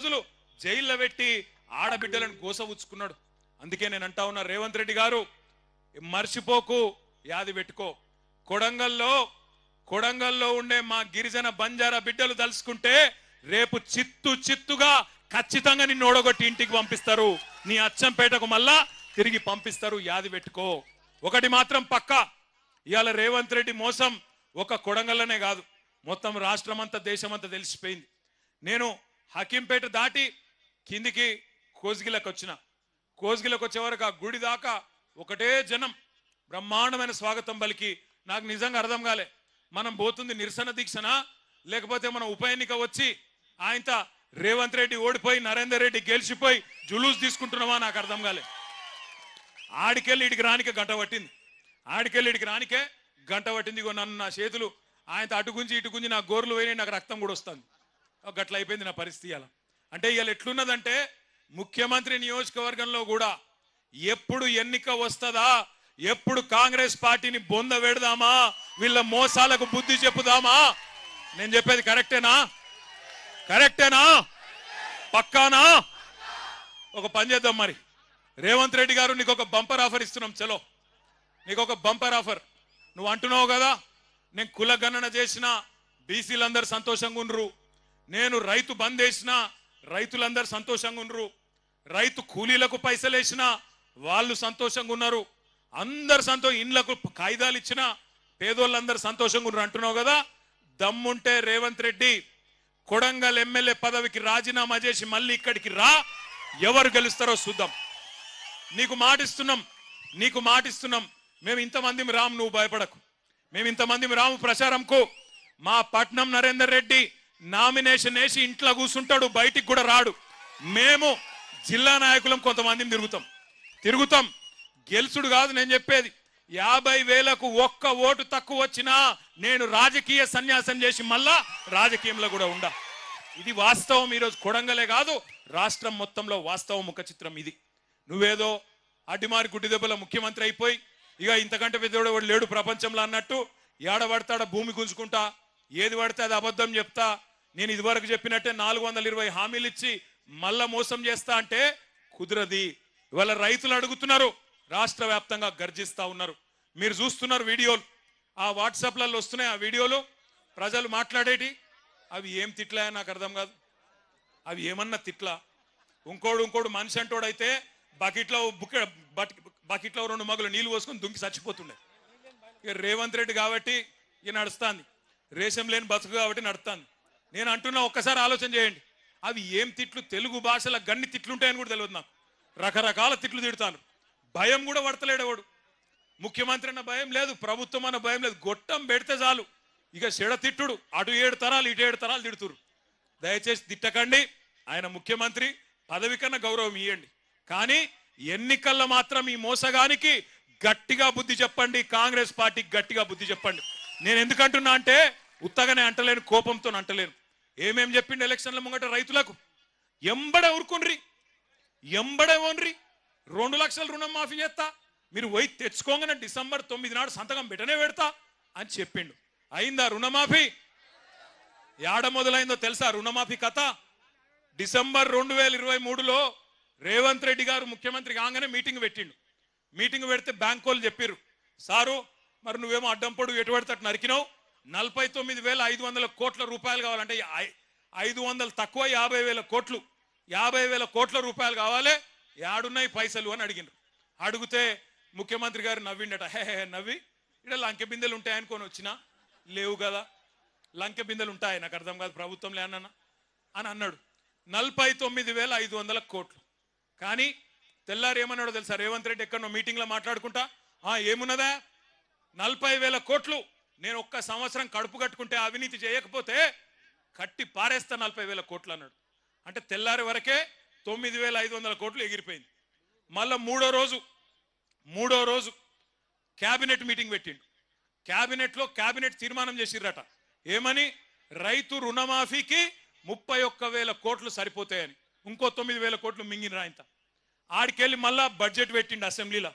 రోజులు జైల్లో పెట్టి ఆడబిడ్డలను గోసవుచ్చుకున్నాడు. అందుకే నేను అంటా ఉన్నా, రేవంత్ రెడ్డి గారు మర్చిపోకు, యాది పెట్టుకో. కొడంగల్లో ఉండే మా గిరిజన బంజారా బిడ్డలు తలుసుకుంటే రేపు చిత్తుగా ఖచ్చితంగా నిన్ను ఓడగొట్టి ఇంటికి పంపిస్తారు. నీ అచ్చంపేటకు మళ్ళా తిరిగి పంపిస్తారు, యాది పెట్టుకో. ఒకటి మాత్రం పక్కా, ఇవాళ రేవంత్ రెడ్డి మోసం ఒక కొడంగల్లోనే కాదు, మొత్తం రాష్ట్రమంతా దేశమంతా తెలిసిపోయింది. నేను హకీంపేట దాటి కిందికి కోస్గిలకు వచ్చిన. కోస్గిలకు వచ్చే వరకు ఆ గుడి దాకా ఒకటే జనం, బ్రహ్మాండమైన స్వాగతం పలికి. నాకు నిజంగా అర్థం కాలే, మనం పోతుంది నిరసన దీక్షనా లేకపోతే మనం ఉప ఎన్నిక వచ్చి ఆయనతో రేవంత్ రెడ్డి ఓడిపోయి నరేందర్ రెడ్డి గెలిచిపోయి జులూస్ తీసుకుంటున్నామా నాకు అర్థం కాలే. ఆడికెళ్ళి ఇడికి రానికే గంట పట్టింది, గంట పట్టింది. ఇగో నన్ను నా చేతులు ఆయనతో అటు గుంజి ఇటు గుంజి నా గోర్లు పోయినాయి, నాకు రక్తం కూడా వస్తుంది. గట్ల అయిపోయింది నా పరిస్థితి. అలా అంటే ఇవాళ ఎట్లున్నదంటే, ముఖ్యమంత్రి నియోజకవర్గంలో కూడా ఎప్పుడు ఎన్నిక వస్తుందా, ఎప్పుడు కాంగ్రెస్ పార్టీని బొంద పెడదామా, వీళ్ళ మోసాలకు బుద్ధి చెప్పుదామా. నేను చెప్పేది కరెక్టేనా పక్కానా? ఒక పని చేద్దాం మరి. రేవంత్ రెడ్డి గారు నీకు ఒక బంపర్ ఆఫర్ ఇస్తున్నాం. చలో, నీకు ఒక బంపర్ ఆఫర్. నువ్వు అంటున్నావు కదా, నేను కుల గణన చేసిన బీసీలందరూ సంతోషంగా ఉండరు, నేను రైతు బంద్ వేసిన రైతులందరూ సంతోషంగా ఉండరు, రైతు కూలీలకు పైసలు వేసిన వాళ్ళు సంతోషంగా ఉన్నారు, అందరు ఇండ్లకు కాయిదాలు ఇచ్చిన పేదోళ్ళందరూ సంతోషంగా ఉన్నారు అంటున్నావు కదా. దమ్ముంటే రేవంత్ రెడ్డి కొడంగల్ ఎమ్మెల్యే పదవికి రాజీనామా చేసి మళ్ళీ ఇక్కడికి రా, ఎవరు గెలుస్తారో చూద్దాం. నీకు మాటిస్తున్నాం. మేము ఇంతమంది రాము, నువ్వు భయపడకు. మేము ఇంతమంది రాము ప్రచారంకు. మా పట్నం నరేందర్ రెడ్డి నామినేషన్ వేసి ఇంట్లో కూర్చుంటాడు, బయటికి కూడా రాడు. మేము జిల్లా నాయకులం కొంతమందిని తిరుగుతాం. గెలుచుడు కాదు నేను చెప్పేది. 50,000కు ఒక్క ఓటు తక్కువ వచ్చినా నేను రాజకీయ సన్యాసం చేసి మళ్ళా రాజకీయంలో కూడా ఉండా. ఇది వాస్తవం. ఈరోజు కొడంగలే కాదు, రాష్ట్రం మొత్తంలో వాస్తవం ముఖ చిత్రం ఇది. నువ్వేదో అడ్డిమారి గుడ్డి దెబ్బల ముఖ్యమంత్రి అయిపోయి ఇక ఇంతకంటే పెద్దోడు లేడు ప్రపంచంలో అన్నట్టు ఏడబడతాడ భూమి గుంజుకుంటా, ఏది పడితే అది అబద్ధం చెప్తా, నేను ఇదివరకు చెప్పినట్టే 420 హామీలు ఇచ్చి మళ్ళా మోసం చేస్తా అంటే కుదరది. ఇవాళ రైతులు అడుగుతున్నారు, రాష్ట్ర వ్యాప్తంగా గర్జిస్తా ఉన్నారు. మీరు చూస్తున్నారు వీడియోలు, ఆ వాట్సాప్లలో వస్తున్నాయి ఆ వీడియోలు. ప్రజలు మాట్లాడేటి అవి ఏం తిట్లా నాకు అర్థం కాదు. అవి ఏమన్నా తిట్లా? ఇంకోడు మనిషి అంటోడైతే బకెట్లో 2 మగులు నీళ్లు పోసుకొని దుంకి చచ్చిపోతుండే. ఇక రేవంత్ రెడ్డి కాబట్టి ఇక నడుస్తుంది, రేషం లేని బతుకు కాబట్టి నడుస్తుంది. నేను అంటున్నా, ఒక్కసారి ఆలోచన చేయండి, అవి ఏం తిట్లు? తెలుగు భాషలో గన్ని తిట్లు ఉంటాయని కూడా తెలియదు నాకు. రకరకాల తిట్లు తిడతాను. భయం కూడా పడతలేడు ఎవడు. ముఖ్యమంత్రి అన్న భయం లేదు, ప్రభుత్వం అన్న భయం లేదు. గొట్టం పెడితే చాలు ఇక చెడ తిట్టుడు. అటు 7 తరాలు ఇటు 7 తరాలు తిడుతురు. దయచేసి తిట్టకండి. ఆయన ముఖ్యమంత్రి, పదవి కన్నా గౌరవం ఇవ్వండి. కానీ ఎన్నికల్లో మాత్రం ఈ మోసగానికి గట్టిగా బుద్ధి చెప్పండి. కాంగ్రెస్ పార్టీకి గట్టిగా బుద్ధి చెప్పండి. నేను ఎందుకంటున్నా అంటే, ఉత్తగానే అంటలేను, కోపంతో అంటలేను. ఏమేం చెప్పిండు ఎలక్షన్ల ముంగట రైతులకు? ఎంబడే ఊరుకుండ్రి, ఎంబడే ఓన్రి. 2 లక్షల రుణం మాఫీ చేస్తా, మీరు పోయి తెచ్చుకోగానే డిసెంబర్ 9 నాడు సంతకం పెట్టనే పెడతా అని చెప్పిండు. అయిందా రుణమాఫీ? ఏడ మొదలైందో తెలుసా రుణమాఫీ కథ? డిసెంబర్ 2023లో రేవంత్ రెడ్డి గారు ముఖ్యమంత్రి కాగానే మీటింగ్ పెట్టిండు. మీటింగ్ పెడితే బ్యాంక్ వాళ్ళు చెప్పారు, సారు మరి నువ్వేమో అడ్డం పొడుగు ఎటు పడితే నరికినావు, 49,500 కోట్ల రూపాయలు కావాలంటే 500 తక్కువ 50,000 కోట్లు, 50,000 కోట్ల రూపాయలు కావాలి, ఏడున్నాయి పైసలు అని అడిగిండ్రు. అడిగితే ముఖ్యమంత్రి గారు నవ్విండట. నవ్వి ఇక్కడ లంకె బిందెలు ఉంటాయనుకొని వచ్చినా, లేవు కదా, లంకె బిందెలు ఉంటాయి, నాకు అర్థం కాదు ప్రభుత్వం లేనన్నా అని అన్నాడు. 49,500 కోట్లు. కానీ తెల్లారు ఏమన్నాడో తెలుసా రేవంత్ రెడ్డి? ఎక్కడో మీటింగ్లో మాట్లాడుకుంటా, ఏమున్నదా 40,000 కోట్లు నేను ఒక్క సంవత్సరం కడుపు కట్టుకుంటే అవినీతి చేయకపోతే కట్టి పారేస్తా 40,000 కోట్లు అన్నాడు. అంటే తెల్లారి వరకే 9,500 కోట్లు ఎగిరిపోయింది. మళ్ళా మూడో రోజు క్యాబినెట్ మీటింగ్ పెట్టిండు. క్యాబినెట్ తీర్మానం చేసిర్రట. ఏమని? రైతు రుణమాఫీకి 31,000 కోట్లు సరిపోతాయని. ఇంకో 9,000 కోట్లు మింగిన రాయంత. ఆడికెళ్ళి మళ్ళా బడ్జెట్ పెట్టిండు అసెంబ్లీలో.